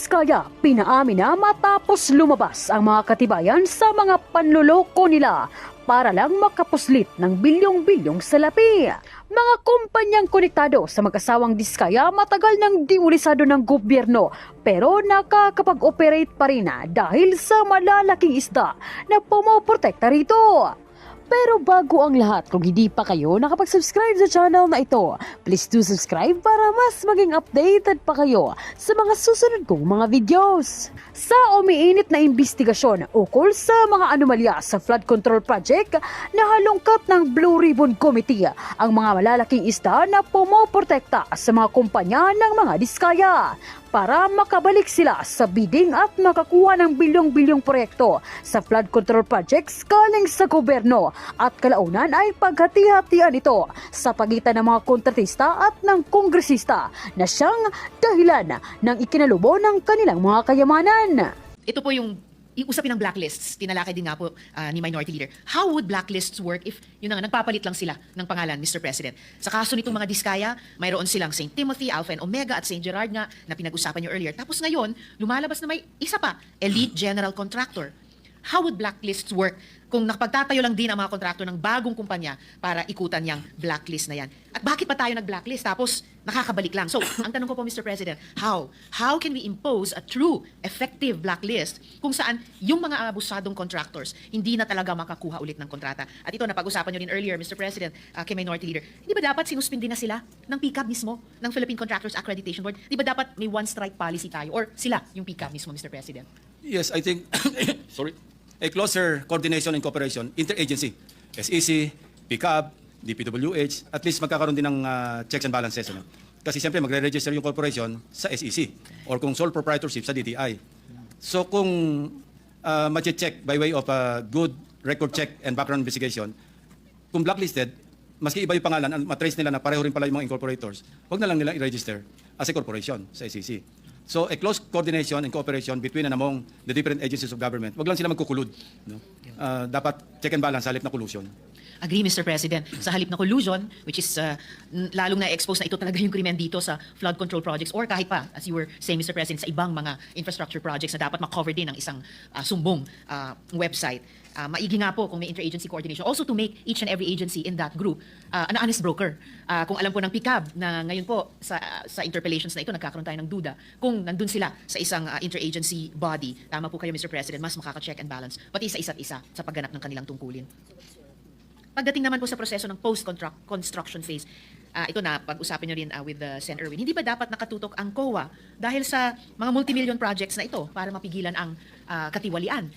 Diskaya pinaamin na matapos lumabas ang mga katibayan sa mga panloloko nila para lang makapuslit ng bilyong-bilyong salapi. Mga kumpanyang konektado sa mag-asawang Diskaya matagal nang diulisado ng gobyerno pero nakakapag-operate pa rin dahil sa malalaking isda na pumoprotekta rito. Pero bago ang lahat, kung hindi pa kayo nakapag-subscribe sa channel na ito, please do subscribe para mas maging updated pa kayo sa mga susunod kong mga videos. Sa umiinit na investigasyon ukol sa mga anomalya sa flood control project, nahalungkat ng Blue Ribbon Committee ang mga malalaking isda na pumoprotekta sa mga kumpanya ng mga Diskaya para makabalik sila sa bidding at makakuha ng bilyong-bilyong proyekto sa flood control projects galing sa gobyerno at kalaunan ay paghati-hatian ito sa pagitan ng mga kontratista at ng kongresista na siyang dahilan ng ikinalubo ng kanilang mga kayamanan. Ito po yung usapin ng blacklists. Tinalakay din nga po ni Minority Leader. How would blacklists work if yun na nga, nagpapalit lang sila ng pangalan, Mr. President? Sa kaso nitong mga Diskaya, mayroon silang St. Timothy, Alpha and Omega at St. Gerard nga na pinag-usapan nyo earlier. Tapos ngayon, lumalabas na may isa pa, Elite General Contractor. How would blacklists work kung nakapagtatayo lang din ang mga kontraktor ng bagong kumpanya para ikutan yung blacklist na yan? At bakit pa tayo nag-blacklist tapos nakakabalik lang? So, ang tanong ko po, Mr. President, how? How can we impose a true, effective blacklist kung saan yung mga abusadong contractors hindi na talaga makakuha ulit ng kontrata? At ito, napag-usapan nyo rin earlier, Mr. President, kay Minority Leader, hindi ba dapat sinuspindi na sila ng PCAB mismo, ng Philippine Contractors Accreditation Board? Di ba dapat may one-strike policy tayo? Or sila, yung PCAB mismo, Mr. President? Yes, I think a closer coordination and cooperation, interagency, SEC, PCAB, DPWH, at least magkakaroon din ng checks and balances. Ano? Kasi siyempre magre-register yung corporation sa SEC or kung sole proprietorship sa DTI. So kung ma-check by way of a good record check and background investigation, kung blacklisted, maski iba yung pangalan, matrace nila na pareho rin pala yung mga incorporators, huwag na lang nila i-register as a corporation sa SEC. So a close coordination and cooperation between and among the different agencies of government. Wag lang sila magkukulud. No? Dapat check and balance sa halip na collusion. Agree, Mr. President. Sa halip na collusion, which is lalong na-expose na ito talaga yung krimen dito sa flood control projects or kahit pa, as you were saying, Mr. President, sa ibang mga infrastructure projects na dapat ma-cover din ng isang sumbong website. Maigi nga po kung may interagency coordination. Also to make each and every agency in that group an honest broker. Kung alam po ng PCAB na ngayon po sa interpellations na ito, nagkakaroon tayo ng duda kung nandun sila sa isang interagency body. Tama po kayo, Mr. President, mas makaka-check and balance pati sa isa't isa sa pagganap ng kanilang tungkulin. Pagdating naman po sa proseso ng post-construction phase, ito na, pag-usapin nyo rin with Sen. Erwin, hindi ba dapat nakatutok ang COA dahil sa mga multimillion projects na ito para mapigilan ang katiwalian?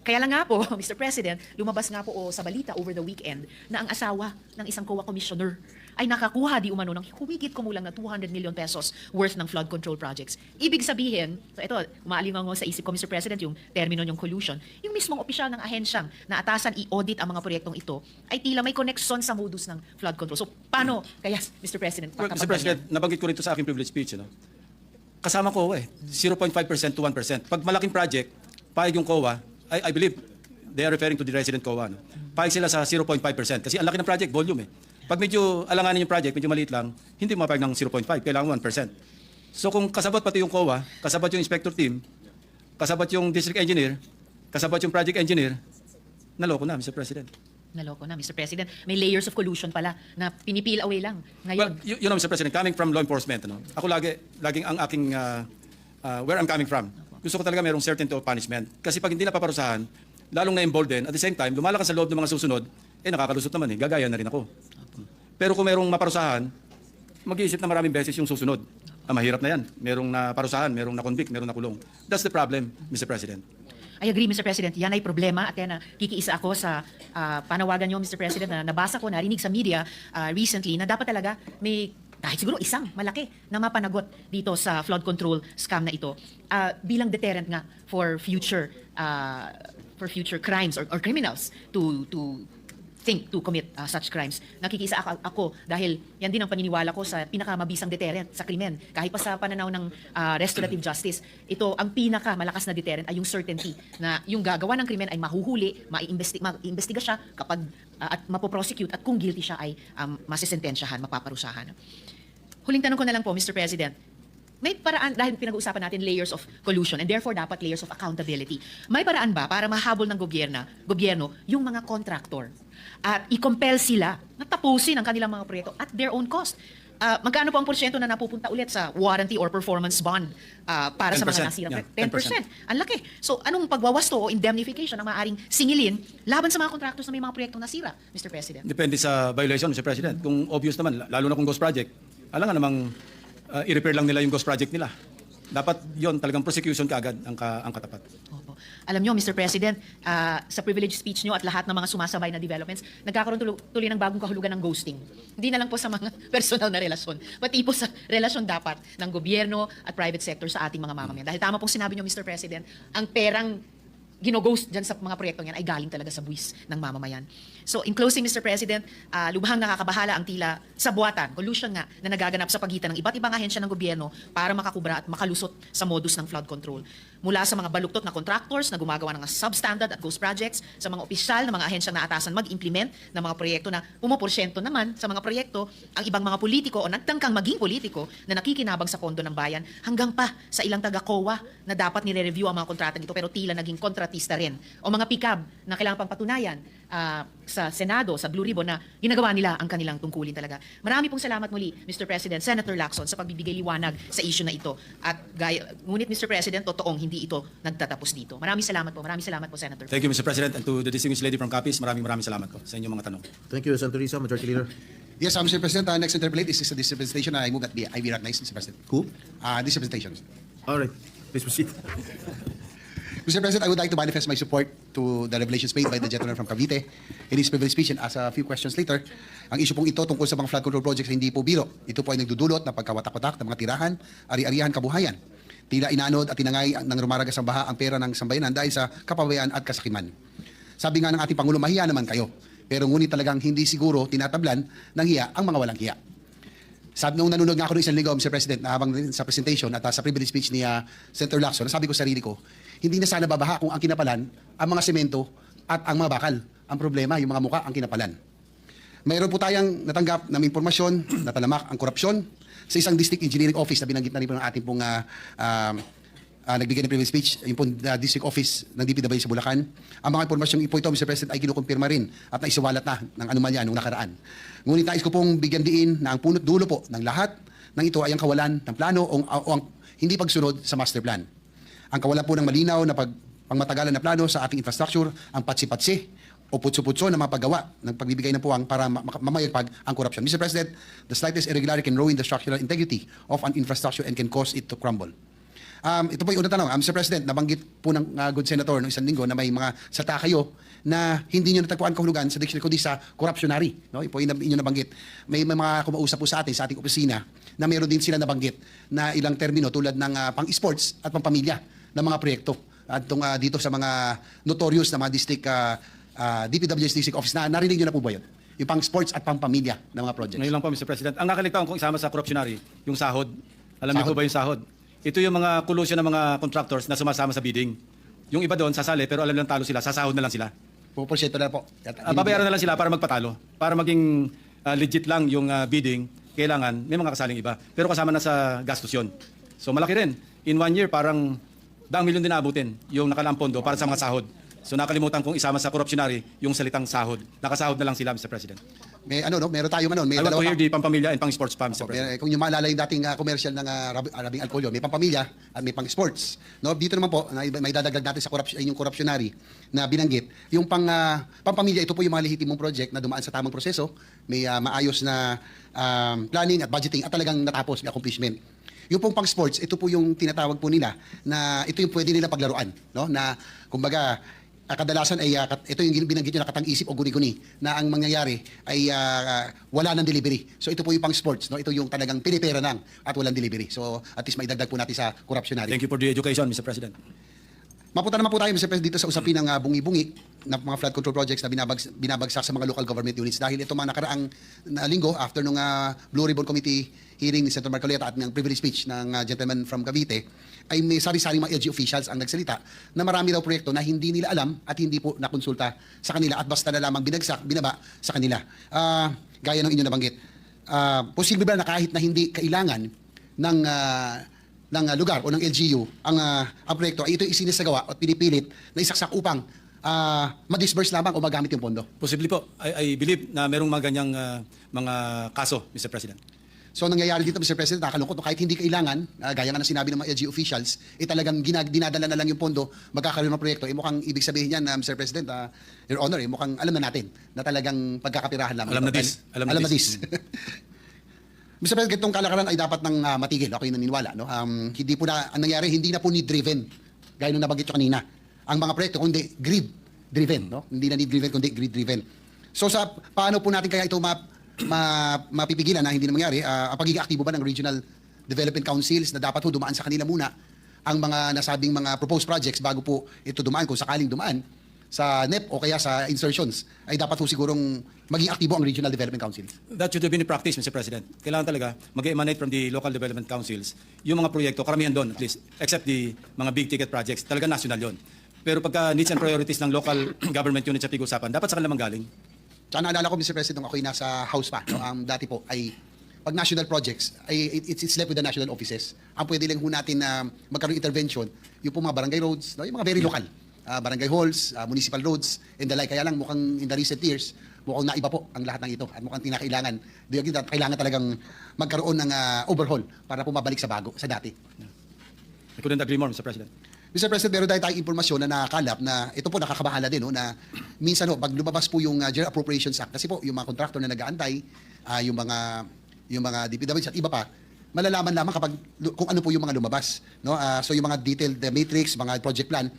Kaya lang nga po, Mr. President, lumabas nga po sa balita over the weekend na ang asawa ng isang COA commissioner ay nakakuha di umano ng humigit kumulang na 200 million pesos worth ng flood control projects. Ibig sabihin, so ito, umaalingaw sa isip ko, Mr. President, yung termino yung collusion, yung mismong opisyal ng ahensyang na atasan i-audit ang mga proyektong ito ay tila may connection sa modus ng flood control. So, paano kaya, Mr. President, Well, Mr. President, nabanggit ko rin ito sa aking privilege speech. No? Kasama ko 0.5% to 1%. Pag malaking project, paig yung COA, I believe they are referring to the resident COA. No? Paig sila sa 0.5% kasi ang laki ng project, volume. Pag medyo alanganin yung project, medyo maliit lang, hindi mapayag ng 0.5, kailangan 1%. So kung kasabot pati yung COA, kasabot yung inspector team, kasabot yung district engineer, kasabot yung project engineer, naloko na, Mr. President. Naloko na, Mr. President. May layers of collusion pala na pinipil away lang ngayon. Well, you know, Mr. President, coming from law enforcement, ako laging ang aking, where I'm coming from, gusto ko talaga mayroong certainty of punishment. Kasi pag hindi napaparusahan, lalong na-embolden, at the same time, lumalakas sa loob ng mga susunod, nakakalusot naman gagaya na rin ako. Pero kung mayroong maparusahan, mag-iisip na maraming beses yung susunod. Mahirap na yan. Merong naparusahan, merong na-convict, merong nakulong. That's the problem, Mr. President. I agree, Mr. President. Yan ay problema at yan kikiisa ako sa panawagan nyo, Mr. President, na nabasa ko, narinig sa media recently na dapat talaga may kahit siguro isang malaki na mapanagot dito sa flood control scam na ito bilang deterrent nga for future crimes or criminals to think to commit such crimes. Nakikisa ako dahil yan din ang paniniwala ko sa pinakamabisang deterrent sa krimen. Kahit pa sa pananaw ng restorative justice, ito ang pinakamalakas na deterrent ay yung certainty na yung gagawa ng krimen ay mahuhuli, maiimbestiga siya kapag at mapoprosecute at kung guilty siya ay masisentensyahan, mapaparusahan. Huling tanong ko na lang po, Mr. President. may paraan, dahil pinag-uusapan natin layers of collusion and therefore dapat layers of accountability. May paraan ba para mahabol ng gobyerno yung mga contractor at i-compel sila na tapusin ang kanilang mga proyekto at their own cost? Magkano po ang porsyento na napupunta ulit sa warranty or performance bond para sa mga 10%, nasirang yeah, proyekto? 10%. Ang laki. So anong pagwawasto o indemnification ang maaaring singilin laban sa mga contractors na may mga proyektong nasira, Mr. President? Depende sa violation, Mr. President. Kung obvious naman, lalo na kung ghost project, alam nga namang i-repair lang nila yung ghost project nila. Dapat yon talagang prosecution kaagad ang katapat. Opo. Alam nyo, Mr. President, sa privilege speech nyo at lahat ng mga sumasabay na developments, nagkakaroon tuloy ng bagong kahulugan ng ghosting. Hindi na lang po sa mga personal na relasyon, pati po sa relasyon dapat ng gobyerno at private sector sa ating mga mamamayan. Dahil tama pong sinabi nyo, Mr. President, ang perang ginoghost dyan sa mga proyektong yan ay galing talaga sa buwis ng mamamayan. So in closing, Mr. President, lubhang nakakabahala ang tila sabuatan, collusion nga, na nagaganap sa pagitan ng iba't ibang ahensya ng gobyerno para makakubra at makalusot sa modus ng flood control. Mula sa mga baluktot na contractors na gumagawa ng substandard at ghost projects, sa mga opisyal na mga ahensyang naatasan mag-implement ng mga proyekto na pumoporsyento naman sa mga proyekto, ang ibang mga politiko o nagtangkang maging politiko na nakikinabang sa pondo ng bayan, hanggang pa sa ilang taga-COA na dapat nire-review ang mga kontratang ito pero tila naging kontratista rin. O mga pikab na kailangan pang patunayan sa Senado, sa Blue Ribbon na ginagawa nila ang kanilang tungkulin talaga. Marami pong salamat muli, Mr. President, Senator Lacson, sa pagbibigay liwanag sa issue na ito. At ngunit, Mr. President, totoong hindi ito nagtatapos dito. Maraming salamat po, Senator. Thank you, Mr. President, and to the distinguished lady from Capiz, maraming salamat po sa inyong mga tanong. Thank you, Senator Risa, Majority Leader. Yes, Mr. President, next interpolate is a disrepresentation. I move that I be recognized, Mr. President. Who? Disrepresentation. All right, please proceed. Mr. President, I would like to manifest my support to the revelations made by the gentleman from Cavite in his privilege speech, and as a few questions later, ang issue pong ito tungkol sa mga flood control projects ay hindi po biro. Ito po ay nagdudulot ng pagkawatak-watak ng mga tirahan, ari-arihan, kabuhayan. Tila inanod at tinangay ng rumaragas ang baha ang pera ng sambayanan dahil sa kapabayaan at kasakiman. Sabi nga ng ating Pangulo, mahiya naman kayo. Pero ngunit talagang hindi siguro tinatablan ng hiya ang mga walang hiya. Sabi nung nanonood nga ako ng isang linggo, Mr. President, na habang sa presentation at sa privilege speech ni Senator Lacson, sabi ko sa sarili ko, hindi na sana babaha kung ang kinapalan ang mga semento at ang mga bakal. Ang problema, yung mga muka ang kinapalan. Mayroon po tayong natanggap ng impormasyon na talamak ang korupsyon sa isang district engineering office na binanggit na rin po ng ating pong nagbigay ng privilege speech, yung pong district office ng DPW sa Bulacan. Ang mga impormasyong po ito, Mr. President, ay kinukumpirma rin at naisiwalat na ng anomalya noong nakaraan. Ngunit nais ko pong bigyan diin na ang punot dulo po ng lahat ng ito ay ang kawalan ng plano o ang hindi pagsunod sa master plan. Ang kawalan po ng malinaw na pangmatagalan na plano sa ating infrastructure, ang patsi-patsi o putso-putso na mapagawa ng pagbibigay ng puwang para mamayagpag ang korupsyon. Mr. President, the slightest irregularity can ruin the structural integrity of an infrastructure and can cause it to crumble. Ito po yung unang tanong. Mr. President, nabanggit po ng good senator noong isang linggo na may mga salta kayo na hindi nyo natagpuan kahulugan sa dictionary kundi sa corruptionary. No? Ito po yung inyo nabanggit. May mga kumausap po sa atin, sa ating opisina, na meron din sila nabanggit na ilang termino tulad ng pang-sports at pang-pamilya ng mga proyekto. At dito sa mga notorious na mga district, DPWH district office, na narinig nyo na po ba yun? Yung pang-sports at pang-pamilya ng mga projects. Ngayon lang po, Mr. President. Ang nakaligtaan kong isama sa corruptionary, yung sahod. Alam niyo Sahod? po ba yung sahod? Ito yung mga collusion ng mga contractors na sumasama sa bidding. Yung iba doon, sasali, pero alam lang talo sila, sasahod na lang sila. Puporsyento na po. Babayaran na lang sila para magpatalo. Para maging legit lang yung bidding, kailangan may mga kasaling iba. Pero kasama na sa gastos yun. So malaki rin. In 1 year, parang 10 milyon din naabutin yung nakalaang pondo para sa mga sahod. So nakalimutan kong isama sa corruptionary yung salitang sahod. Nakasahod na lang sila, Mr. President. Meron tayong may I want to dalawa hear the pampamilya and pang-sports pa, Mr. President. Kung yung maalala yung dating commercial ng Rabing Alcolio, may pampamilya at may pang-sports. No, dito naman po, may dadagdag natin sa yung corruptionary na binanggit. Yung pampamilya, ito po yung mga lehitimong project na dumaan sa tamang proseso, may maayos na planning at budgeting at talagang natapos, may accomplishment. Yung pong pang-sports, ito po yung tinatawag po nila na ito yung pwede nila paglaruan. No? Na, kumbaga, kadalasan ay ito yung binanggit nyo na katang-isip o guni-guni na ang mangyayari ay wala ng delivery. So ito po yung pang-sports. No? Ito yung talagang pinipera nang at walang delivery. So at least maidagdag po natin sa corruptionary. Thank you for the education, Mr. President. Mapunta naman po tayo, Mr. President, dito sa usapin ng bungi-bungi na mga flood control projects na binabagsak sa mga local government units. Dahil ito mga nakaraang linggo, after nung Blue Ribbon Committee hearing ni Senator Marcoleta at ng privilege speech ng gentleman from Cavite, ay may sari-saring mga LG officials ang nagsalita na marami daw proyekto na hindi nila alam at hindi po nakonsulta sa kanila at basta na lamang binaba sa kanila. Gaya ng inyo nabanggit. Posible ba na kahit na hindi kailangan ng ng lugar o ng LGU ang proyekto ay ito isinasagawa at pinipilit na isaksak upang ma-disburse lamang o magamit yung pondo. Posible po. I believe na merong mga ganyang mga kaso, Mr. President. So nangyayari dito, Mr. President, nakakalungkot, no, kahit hindi kailangan, gaya nga na sinabi ng mga LGU officials, talagang dinadala na lang yung pondo, magkakaroon ng proyekto. Mukhang ibig sabihin yan, Mr. President, Your Honor, mukhang alam na natin na talagang pagkakapirahan lang. Alam na this. Alam na this. Mr. President, itong kalakaran ay dapat nang matigil. Ako yung naniniwala. No? Hindi po na, ang nangyari, hindi na po need-driven. Gaya nung nabanggit ko kanina. Ang mga proyekto, kundi greed-driven. No? Hindi na need-driven, kundi greed-driven. So sa paano po natin kaya ito mapipigilan na hindi na mangyari, ang pagiging aktibo ba ng regional development councils na dapat po dumaan sa kanila muna ang mga nasabing mga proposed projects bago po ito dumaan, kung sakaling dumaan sa NEP o kaya sa insertions, ay dapat po sigurong maging aktibo ang regional development councils. That should have been in practice, Mr. President. Kailangan talaga mag-emanate from the local development councils yung mga proyekto, karamihan doon at least, except the mga big ticket projects, talaga national yon. Pero pagka needs and priorities ng local government units sa pag-usapan, dapat sa kanila manggaling. Tsaka naalala ko, Mr. President, nung ako'y nasa House pa, no? Dati po ay pag national projects, ay it's left with the national offices. Ang pwede lang ho natin na magkaroon intervention, yung po mga barangay roads, no? Yung mga very local. Barangay halls, municipal roads, and the like. Kaya lang mukhang in the recent years, mukhang naiba po ang lahat ng ito. At mukhang kinakailangan, kailangan talagang magkaroon ng overhaul para po mabalik sa bago, sa dati. I couldn't agree more, Mr. President. Mr. President, meron tayong impormasyon na nakakalap na ito po nakakabahala din, no, na minsan pag lumabas po yung General Appropriations Act, kasi po yung mga contractor na nag-aantay, yung mga DPWs at iba pa, malalaman lamang kapag kung ano po yung mga lumabas, no? So yung mga detailed matrix, mga project plan,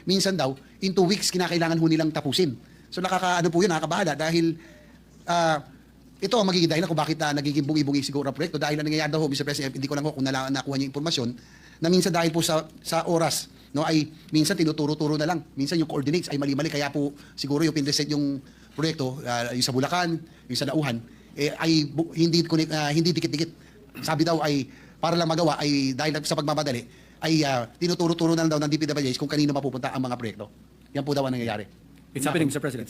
minsan daw in 2 weeks kinakailangan ho nilang tapusin. So nakakaano po yun, nakakabahala dahil ito ang magiging dahilan kung bakit nagiging bungi-bungi siguro ang proyekto, dahil ang nangyayari daw, Mr. President, hindi ko lang kung nakuha niyo impormasyon, na minsan dahil po sa oras, no, ay minsan tinuturo-turo na lang. Minsan yung coordinates ay mali-mali, kaya po siguro yung pinresent yung proyekto, yung sa Bulacan, yung sa Nauhan, ay hindi dikit-dikit. Sabi daw ay para lang magawa ay dahil sa pagmamadali ay tinuturo-turo na lang daw ng DPWH kung kanino mapupunta ang mga proyekto. Yan po daw ang nangyayari. It's happening, Mr. President.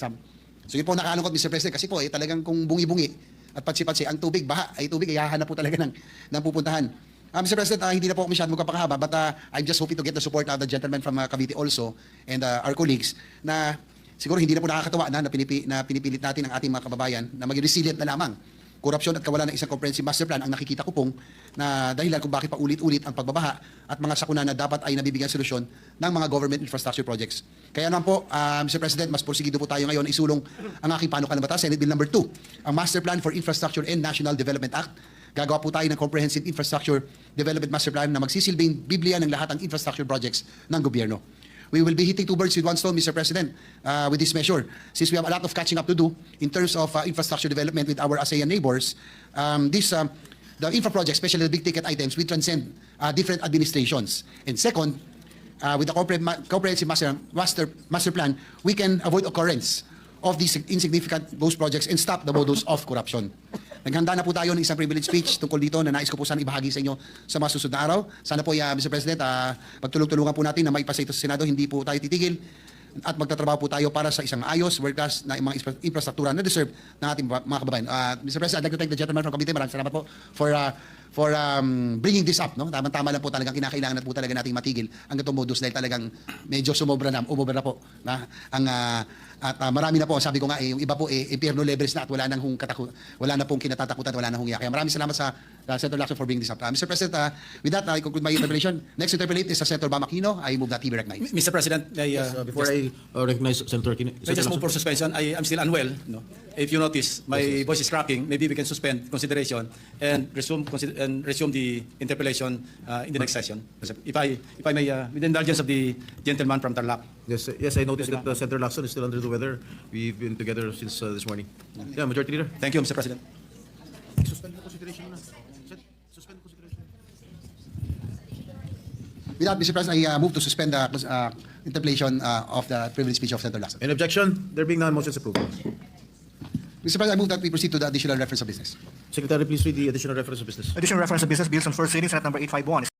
So yun po nakakalungkot, Mr. President, kasi po talagang kung bungi-bungi at patsi-patsi ang tubig, baha ay tubig, ay hahanap po talaga ng pupuntahan. Mr. President, hindi na po ako masyadong magpapakahaba, but I'm just hoping to get the support of the gentleman from Cavite also and our colleagues na siguro hindi na po nakakatawa na pinipilit natin ang ating mga kababayan na maging resilient na lamang. Korupsyon at kawalan ng isang comprehensive master plan ang nakikita ko pong na dahilan kung bakit pa ulit-ulit ang pagbabaha at mga sakuna na dapat ay nabibigyan solusyon ng mga government infrastructure projects. Kaya naman po, Mr. President, mas porsigido po tayo ngayon isulong ang aking panukalang batas, Senate Bill number 2, ang Master Plan for Infrastructure and National Development Act. Gagawa po tayo ng Comprehensive Infrastructure Development Master Plan na magsisilbing biblia ng lahat ng infrastructure projects ng gobyerno. We will be hitting 2 birds with 1 stone, Mr. President, with this measure. Since we have a lot of catching up to do in terms of infrastructure development with our ASEAN neighbors, the infra projects, especially the big ticket items, will transcend different administrations. And second, with the comprehensive master plan, we can avoid occurrence of these insignificant ghost projects and stop the modus of corruption. Naghanda na po tayo ng isang privilege speech tungkol dito na nais ko po sana ibahagi sa inyo sa mga susunod na araw. Sana po, Mr. President, pagtulong-tulungan po natin na maipasa ito sa Senado, hindi po tayo titigil at magtatrabaho po tayo para sa isang ayos, world-class na mga infrastruktura na deserve ng ating mga kababayan. Mr. President, I'd like to thank the gentleman from Cavite. Maraming salamat po for bringing this up. No? Tama lang po talagang kinakailangan na po talaga nating matigil ang itong modus dahil talagang medyo umobra na po. At marami na po, sabi ko nga, yung iba po, impierno levels na at wala na pong kinatatakutan, wala na hong iya. Kaya maraming salamat sa Senator Lacson for bringing this up. Mr. President, with that, I conclude my interpellation. Next interpellate is Senator Bam Aquino. I move that he be recognized. Mr. President, Before I recognize Senator Aquino. I just move for suspension. I'm still unwell. No? If you notice, my voice is cracking. Maybe we can suspend consideration and resume the interpellation in the next session. If I may, with the indulgence of the gentleman from Tarlac. Yes, I noticed that Senator Lacson is still under the weather. We've been together since this morning. Yeah, Majority Leader. Thank you, Mr. President. Suspend consideration na. Suspend consideration. With that, Mr. President, I move to suspend the interpellation of the privilege speech of Senator Lacson. Any objection? There being none, motion is approved. Mr. President, I move that we proceed to the additional reference of business. Secretary, please read the additional reference of business. Additional reference of business bills on first reading, Senate number 851.